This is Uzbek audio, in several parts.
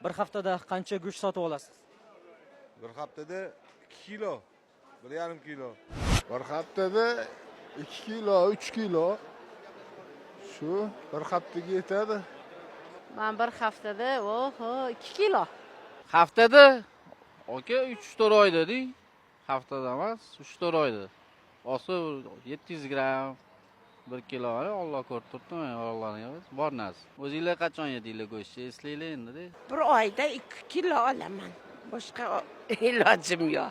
Bir haftada qancha go'sht sotib olasiz? Bir haftada 2 kilo, 1,5 kilo. Bir haftada 2 kilo, 3 kilo. Shu bir haftaga yetadi. Men bir haftada 2 kilo. Haftada aka 3-4 oyda-ding. Haftada emas, 3-4 oyda. Osi 700 gram 1 kilo, Alloh ko'rib turibdi, Allohning bor narsa. O'zingizlar qachon yedinglar go'shtni? Eslaylar endi-da. Bir oyda 2 kilo olaman. Boshqa ilojim yo'q.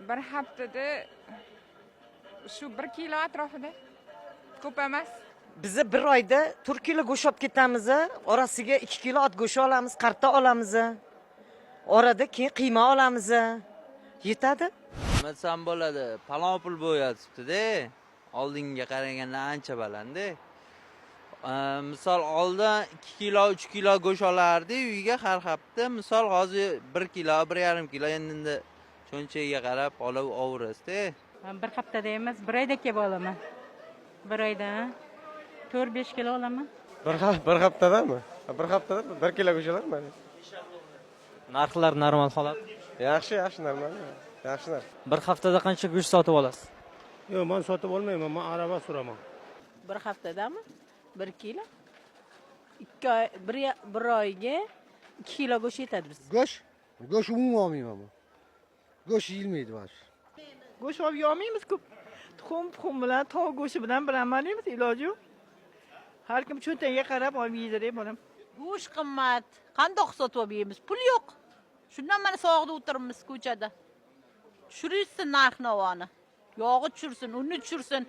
Bir haftada shu 1 kilo atrofida. Ko'p emas. Biz bir oyda 4 kilo go'sht olib ketamiz, orasiga 2 kilo ot go'shti olamiz, qarta olamiz. Orada keyin qiyma olamiz. Yetadi. Desam bo'ladi. Palon pul bo'yatibdi-da. Oldinga qaraganda ancha baland-da. Misol oldin 2 kilo, 3 kilo go'sht olardi uyga har hafta. Misol hozir 1 kilo, 1,5 kilo endi cho'nchagiga qarab olib overasiz-da. Men bir haftada emas, bir oyda kelib olaman. Bir oyda 4-5 kilo olaman. Bir haftadami? Bir haftada 1 kilo go'sht olarman. Narxlar normal holat. Yaxshi, normal. Yaxshi narx. Bir haftada qancha go'sht sotib olasiz? Yo'q, men sotib olmayman, men arava suraman. Bir haftadami? 1 kilo. 1 oyga 2 kilo go'sht yetadi biz. Go'sht umuman olmayman men. Go'sht yeyilmaydi mana shu. Go'sht olib yeyolmaymiz ko'p. Tuxum bilan, tog' go'shti bilan biramanimiz, iloji yo'q. Har kim cho'ntagiga qarab olib yeydi, bolam. Go'sht qimmat. Qandoq sotib olamiz? Pul yo'q. Shundan mana sog'da o'tiribmiz ko'chada. Tushirsin narx-navoni. Yog'i tushirsin, uni tushirsin.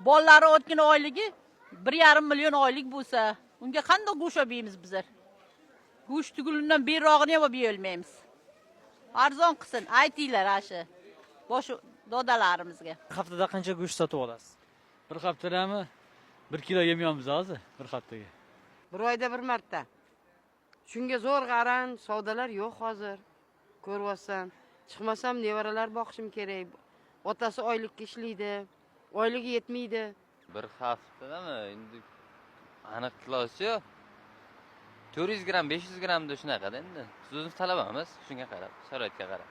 Bolalari o'tgan oyligi 1,5 million oylik bo'lsa, unga qanday go'sht olamiz bizlar? Go'sht tugulidan berrog'ini ham olib olmaymiz. Arzon qilsin, aytinglar ashi. Bosh dodalarimizga. Bir haftada qancha go'sht sotib olasiz? Bir haftadami? 1 kilo yemaymiz hozir bir haftaga. Bir oyda bir marta. Shunga zo'r qaran, savdolar yo'q hozir. Ko'ryapsan. Chiqmasam nevaralar boqishim kerak. Otasi oylikka ishlaydi. Oyligi yetmaydi. Bir haftadami? Endi aniq qilosi yo'q. 400 gram, 500 gramda shunaqa-da endi. Siz o'zingiz talabamiz, shunga qarab, sharoitga qarab.